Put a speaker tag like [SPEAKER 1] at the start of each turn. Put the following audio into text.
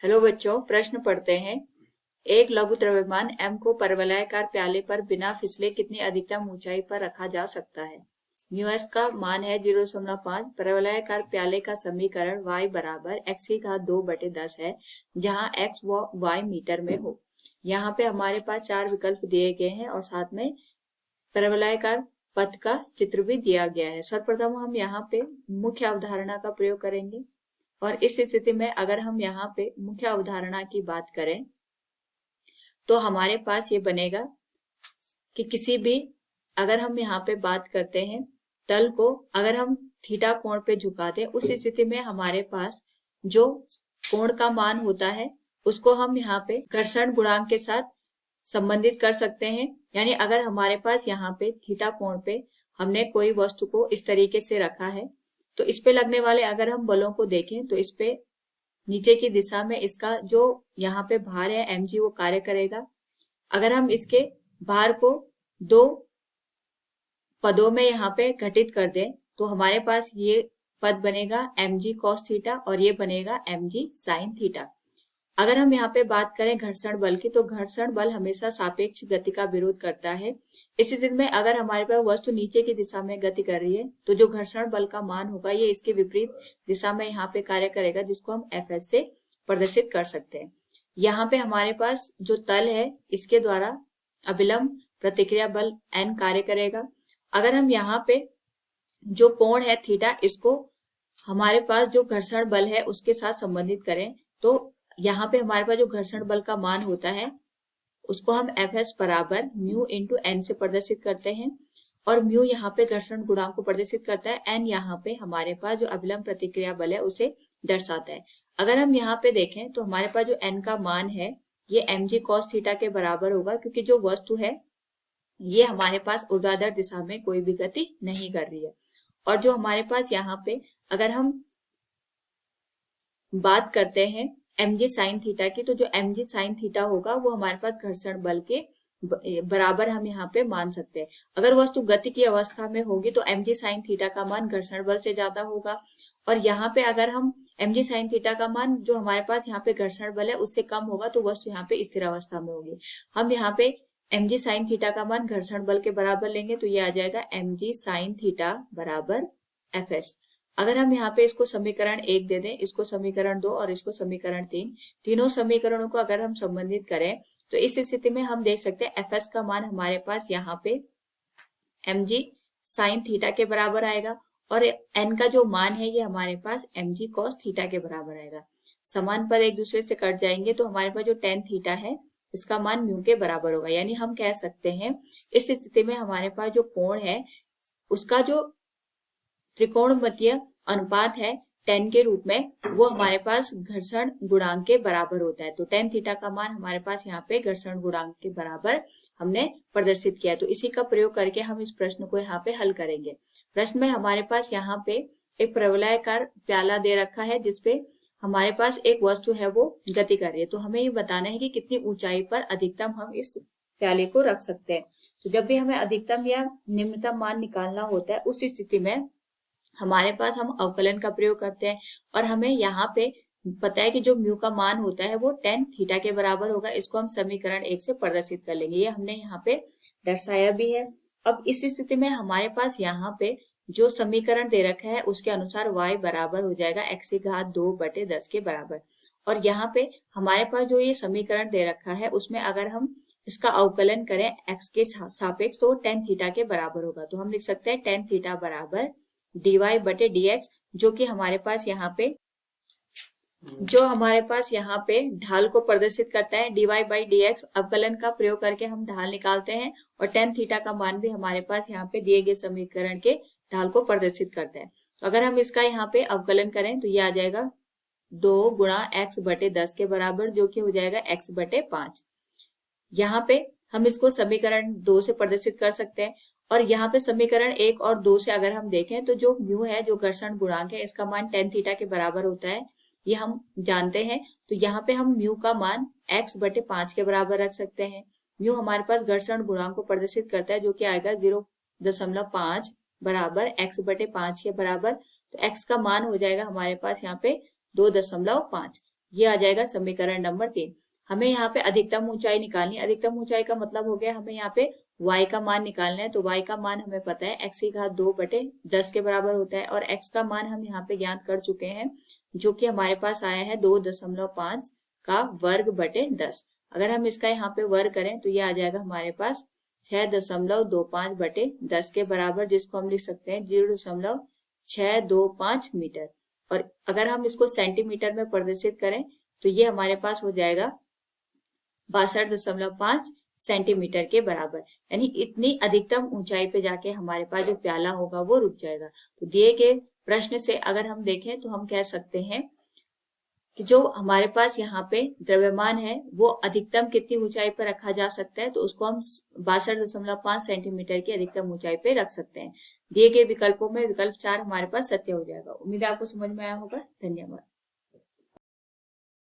[SPEAKER 1] Hello बच्चों, प्रश्न पढ़ते हैं। एक लघु द्रव्यमान m को परवलयाकार प्याले पर बिना फिसले कितनी अधिकतम ऊंचाई पर रखा जा सकता है। म्यूएस का मान है 0.5। परवलयाकार प्याले का समीकरण y बराबर x की घात 2/10 है, जहां x व y मीटर में हो। यहाँ पे हमारे पास 4 विकल्प दिए गए हैं और साथ में परवलयाकार पथ का चित्र भी दिया गया है। सर्वप्रथम हम यहाँ पे मुख्य अवधारणा का प्रयोग करेंगे और इस स्थिति में अगर हम यहाँ पे मुख्य अवधारणा की बात करें तो हमारे पास ये बनेगा कि किसी भी, अगर हम यहाँ पे बात करते हैं तल को अगर हम थीटा कोण पे झुकाते हैं, उस स्थिति में हमारे पास जो कोण का मान होता है उसको हम यहाँ पे घर्षण गुणांक के साथ संबंधित कर सकते हैं। यानी अगर हमारे पास यहाँ पे थीटा कोण पे हमने कोई वस्तु को इस तरीके से रखा है तो इस पे लगने वाले अगर हम बलों को देखें तो इस पे नीचे की दिशा में इसका जो यहाँ पे भार है mg वो कार्य करेगा। अगर हम इसके भार को दो पदों में यहाँ पे घटित कर दें तो हमारे पास ये पद बनेगा mg cos थीटा और ये बनेगा mg sin थीटा। अगर हम यहाँ पे बात करें घर्षण बल की, तो घर्षण बल हमेशा सापेक्ष गति का विरोध करता है। इस स्थिति में अगर हमारे पास वस्तु नीचे की दिशा में गति कर रही है तो जो घर्षण बल का मान होगा ये इसके विपरीत दिशा में यहाँ पे कार्य करेगा, जिसको हम Fs से प्रदर्शित कर सकते हैं। यहाँ पे हमारे पास जो तल है इसके द्वारा अभिलंब प्रतिक्रिया बल N कार्य करेगा। अगर हम यहाँ पे जो कोण है थीटा, इसको हमारे पास जो घर्षण बल है उसके साथ संबंधित करें तो यहाँ पे हमारे पास जो घर्षण बल का मान होता है उसको हम Fs बराबर म्यू इंटू एन से प्रदर्शित करते हैं और म्यू यहाँ पे घर्षण गुणांक को प्रदर्शित करता है, एन यहाँ पे हमारे पास जो अभिलंब प्रतिक्रिया बल है उसे दर्शाता है। अगर हम यहाँ पे देखें तो हमारे पास जो एन का मान है ये mg cos थीटा के बराबर होगा, क्योंकि जो वस्तु है ये हमारे पास ऊर्ध्वाधर दिशा में कोई भी गति नहीं कर रही है। और जो हमारे पास यहाँ पे अगर हम बात करते हैं mg sin थीटा की, तो जो mg sin थीटा होगा वो हमारे पास घर्षण बल के बराबर हम यहाँ पे मान सकते हैं। अगर वस्तु गति की अवस्था में होगी तो mg sin थीटा का मान घर्षण बल से ज्यादा होगा, और यहाँ पे अगर हम mg sin थीटा का मान जो हमारे पास यहाँ पे घर्षण बल है उससे कम होगा तो वस्तु यहाँ पे स्थिर अवस्था में होगी। हम यहाँ पे mg sin थीटा का मान घर्षण बल के बराबर लेंगे तो ये आ जाएगा mg sin थीटा बराबर Fs। अगर हम यहाँ पे इसको समीकरण 1 दे दें, इसको समीकरण 2 और इसको समीकरण 3, तीनों समीकरणों को अगर हम संबंधित करें तो इस स्थिति में हम देख सकते हैं Fs का मान हमारे पास यहाँ पे mg sin थीटा के बराबर आएगा और n का जो मान है ये हमारे पास mg cos थीटा के बराबर आएगा। समान पद एक दूसरे से कट जाएंगे तो हमारे पास जो tan थीटा है इसका मान म्यू के बराबर होगा। यानी हम कह सकते हैं इस स्थिति में हमारे पास जो कोण है उसका जो त्रिकोणमितीय अनुपात है tan के रूप में वो हमारे पास घर्षण गुणांक के बराबर होता है। तो tan थीटा का मान हमारे पास यहाँ पे घर्षण गुणांक के बराबर हमने प्रदर्शित किया। तो इसी का प्रयोग करके हम इस प्रश्न को यहाँ पे हल करेंगे। प्रश्न में हमारे पास यहाँ पे एक परवलयाकार प्याला दे रखा है जिसपे हमारे पास एक वस्तु है वो गति कर रही है। तो हमें ये बताना है कि कितनी ऊंचाई पर अधिकतम हम इस प्याले को रख सकते हैं। तो जब भी हमें अधिकतम या निम्नतम मान निकालना होता है उस स्थिति में हमारे पास हम अवकलन का प्रयोग करते हैं और हमें यहाँ पे पता है कि जो म्यू का मान होता है वो tan थीटा के बराबर होगा। इसको हम समीकरण 1 से प्रदर्शित कर लेंगे, ये हमने यहाँ पे दर्शाया भी है। अब इस स्थिति में हमारे पास यहाँ पे जो समीकरण दे रखा है उसके अनुसार y बराबर हो जाएगा x की घात 2/10 के बराबर। और यहाँ पे हमारे पास जो ये समीकरण दे रखा है उसमें अगर हम इसका अवकलन करें x के सापेक्ष तो tan थीटा के बराबर होगा। तो हम लिख सकते हैं tan थीटा बराबर dy/dx, जो कि हमारे पास यहाँ पे ढाल को प्रदर्शित करता है। dy/dx अवकलन का प्रयोग करके हम ढाल निकालते हैं और tan थीटा का मान भी हमारे पास यहाँ पे दिए गए समीकरण के ढाल को प्रदर्शित करता है। तो अगर हम इसका यहाँ पे अवकलन करें तो ये आ जाएगा 2 गुणा x/10 के बराबर, जो कि हो जाएगा x/5। यहाँ पे हम इसको समीकरण 2 से प्रदर्शित कर सकते हैं और यहाँ पे समीकरण 1 और 2 से अगर हम देखें तो जो म्यू है जो घर्षण गुणांक है इसका मान tan थीटा के बराबर होता है, ये हम जानते हैं। तो यहाँ पे हम म्यू का मान x/5 के बराबर रख सकते हैं। म्यू हमारे पास घर्षण गुणांक को प्रदर्शित करता है जो कि आएगा 0.5 बराबर x/5 के बराबर। तो x का मान हो जाएगा हमारे पास यहाँ पे 2.5। ये आ जाएगा समीकरण नंबर 3। हमें यहाँ पे अधिकतम ऊंचाई निकालनी है। अधिकतम ऊंचाई का मतलब हो गया हमें यहाँ पे y का मान निकालना है। तो y का मान हमें पता है x की घात 2/10 के बराबर होता है और x का मान हम यहाँ पे ज्ञात कर चुके हैं, जो कि हमारे पास आया है 2.5 का वर्ग बटे 10। अगर हम इसका यहाँ पे वर्ग करें तो ये आ जाएगा हमारे पास 6.25/10 के बराबर, जिसको हम लिख सकते हैं 0.625 मीटर। और अगर हम इसको सेंटीमीटर में प्रदर्शित करें तो ये हमारे पास हो जाएगा 62.5 सेंटीमीटर के बराबर। यानी इतनी अधिकतम ऊंचाई पे जाके हमारे पास जो प्याला होगा वो रुक जाएगा। तो दिए गए प्रश्न से अगर हम देखें तो हम कह सकते हैं कि जो हमारे पास यहाँ पे द्रव्यमान है वो अधिकतम कितनी ऊंचाई पर रखा जा सकता है, तो उसको हम 62.5 सेंटीमीटर की अधिकतम ऊंचाई पे रख सकते हैं। दिए गए विकल्पों में विकल्प 4 हमारे पास सत्य हो जाएगा। उम्मीद है आपको समझ में आया होगा। धन्यवाद।